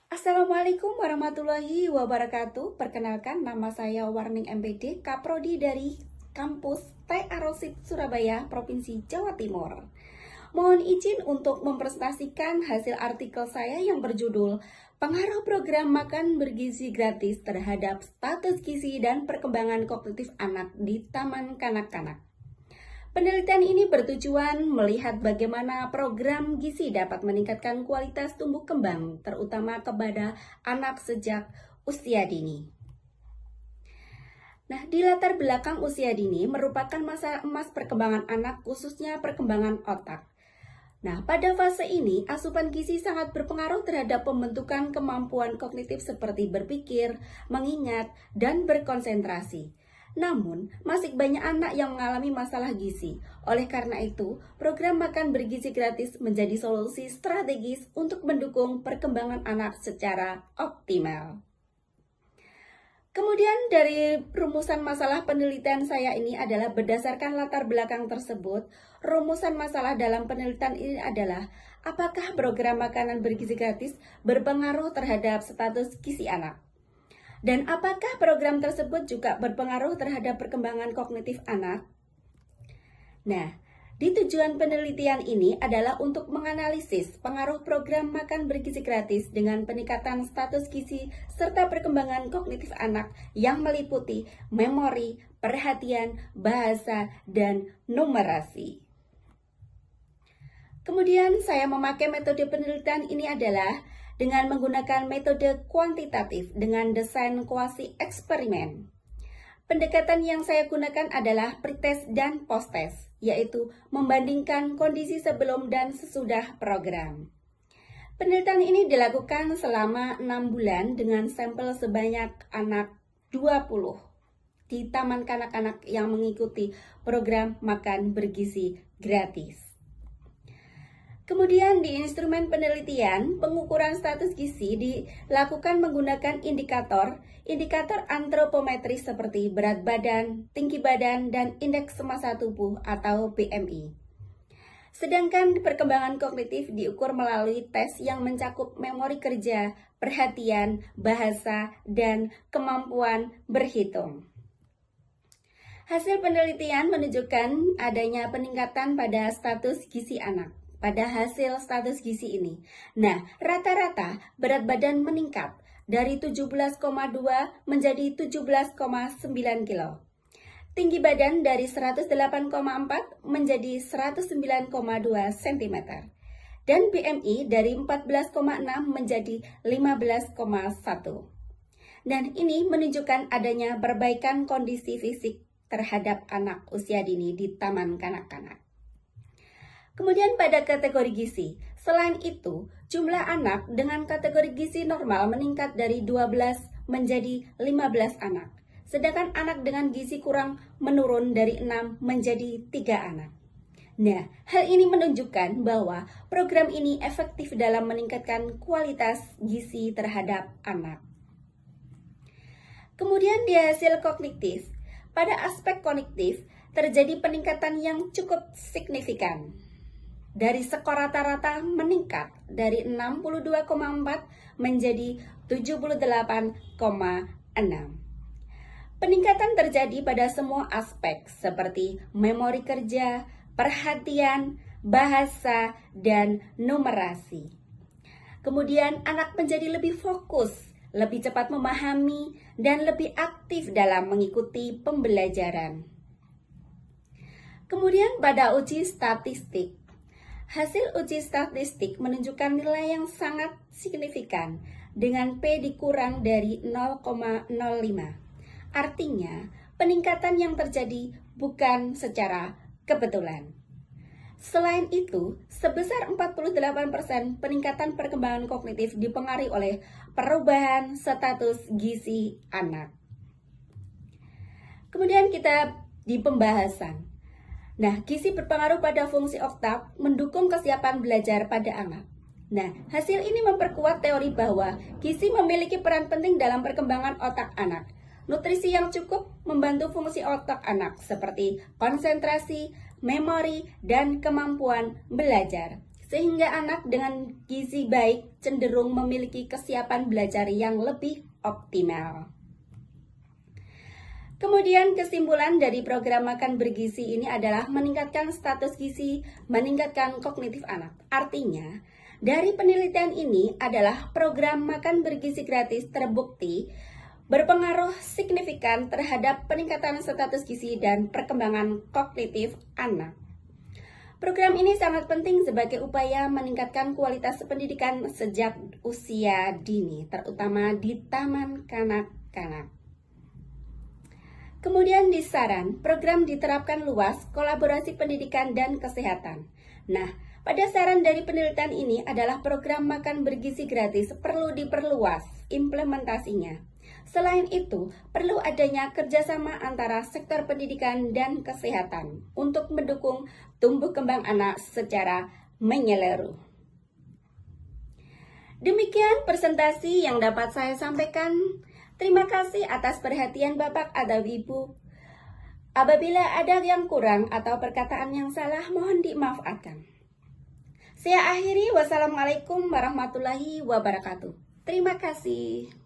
Assalamualaikum warahmatullahi wabarakatuh. Perkenalkan, nama saya Warning MPD, Kaprodi dari kampus TAROSIP Surabaya, Provinsi Jawa Timur. Mohon izin untuk mempresentasikan hasil artikel saya yang berjudul Pengaruh Program Makan Bergizi Gratis Terhadap Status Gizi dan Perkembangan Kognitif Anak di Taman Kanak-Kanak. Penelitian ini bertujuan melihat bagaimana program gizi dapat meningkatkan kualitas tumbuh kembang, terutama kepada anak sejak usia dini. Nah, di latar belakang usia dini merupakan masa emas perkembangan anak, khususnya perkembangan otak. Nah, pada fase ini, asupan gizi sangat berpengaruh terhadap pembentukan kemampuan kognitif seperti berpikir, mengingat, dan berkonsentrasi. Namun, masih banyak anak yang mengalami masalah gizi. Oleh karena itu, program makan bergizi gratis menjadi solusi strategis untuk mendukung perkembangan anak secara optimal. Kemudian dari rumusan masalah penelitian saya ini adalah berdasarkan latar belakang tersebut, rumusan masalah dalam penelitian ini adalah apakah program makanan bergizi gratis berpengaruh terhadap status gizi anak? Dan apakah program tersebut juga berpengaruh terhadap perkembangan kognitif anak? Nah, di tujuan penelitian ini adalah untuk menganalisis pengaruh program makan bergizi gratis dengan peningkatan status gizi serta perkembangan kognitif anak yang meliputi memori, perhatian, bahasa, dan numerasi. Kemudian saya memakai metode penelitian ini adalah dengan menggunakan metode kuantitatif dengan desain kuasi eksperimen. Pendekatan yang saya gunakan adalah pretest dan posttest, yaitu membandingkan kondisi sebelum dan sesudah program. Penelitian ini dilakukan selama 6 bulan dengan sampel sebanyak anak 20 di Taman Kanak-Kanak yang mengikuti program makan bergizi gratis. Kemudian di instrumen penelitian, pengukuran status gizi dilakukan menggunakan indikator antropometris seperti berat badan, tinggi badan, dan indeks massa tubuh atau BMI. Sedangkan perkembangan kognitif diukur melalui tes yang mencakup memori kerja, perhatian, bahasa, dan kemampuan berhitung. Hasil penelitian menunjukkan adanya peningkatan pada status gizi anak. Pada hasil status gizi ini. Nah, rata-rata berat badan meningkat dari 17,2 menjadi 17,9 kilo. Tinggi badan dari 108,4 menjadi 109,2 cm. Dan BMI dari 14,6 menjadi 15,1. Dan ini menunjukkan adanya perbaikan kondisi fisik terhadap anak usia dini di Taman Kanak-Kanak. Kemudian pada kategori gizi, selain itu, jumlah anak dengan kategori gizi normal meningkat dari 12 menjadi 15 anak. Sedangkan anak dengan gizi kurang menurun dari 6 menjadi 3 anak. Nah, hal ini menunjukkan bahwa program ini efektif dalam meningkatkan kualitas gizi terhadap anak. Kemudian di hasil kognitif, pada aspek kognitif terjadi peningkatan yang cukup signifikan. Dari skor rata-rata meningkat dari 62,4 menjadi 78,6. Peningkatan terjadi pada semua aspek seperti memori kerja, perhatian, bahasa, dan numerasi. Kemudian anak menjadi lebih fokus, lebih cepat memahami, dan lebih aktif dalam mengikuti pembelajaran. Kemudian pada uji statistik, hasil uji statistik menunjukkan nilai yang sangat signifikan dengan P dikurang dari 0,05. Artinya, peningkatan yang terjadi bukan secara kebetulan. Selain itu, sebesar 48% peningkatan perkembangan kognitif dipengaruhi oleh perubahan status gizi anak. Kemudian kita di pembahasan. Nah, gizi berpengaruh pada fungsi otak, mendukung kesiapan belajar pada anak. Nah, hasil ini memperkuat teori bahwa gizi memiliki peran penting dalam perkembangan otak anak. Nutrisi yang cukup membantu fungsi otak anak seperti konsentrasi, memori, dan kemampuan belajar. sehingga anak dengan gizi baik cenderung memiliki kesiapan belajar yang lebih optimal. Kemudian kesimpulan dari program makan bergizi ini adalah meningkatkan status gizi, meningkatkan kognitif anak. Artinya, dari penelitian ini adalah program makan bergizi gratis terbukti berpengaruh signifikan terhadap peningkatan status gizi dan perkembangan kognitif anak. Program ini sangat penting sebagai upaya meningkatkan kualitas pendidikan sejak usia dini, terutama di taman kanak-kanak. Kemudian di saran, program diterapkan luas, kolaborasi pendidikan dan kesehatan. Nah, pada saran dari penelitian ini adalah program makan bergizi gratis perlu diperluas implementasinya. Selain itu, perlu adanya kerjasama antara sektor pendidikan dan kesehatan untuk mendukung tumbuh kembang anak secara menyeluruh. Demikian presentasi yang dapat saya sampaikan. Terima kasih atas perhatian Bapak atau Ibu. Apabila ada yang kurang atau perkataan yang salah, mohon dimaafkan. Saya akhiri, wassalamualaikum warahmatullahi wabarakatuh. Terima kasih.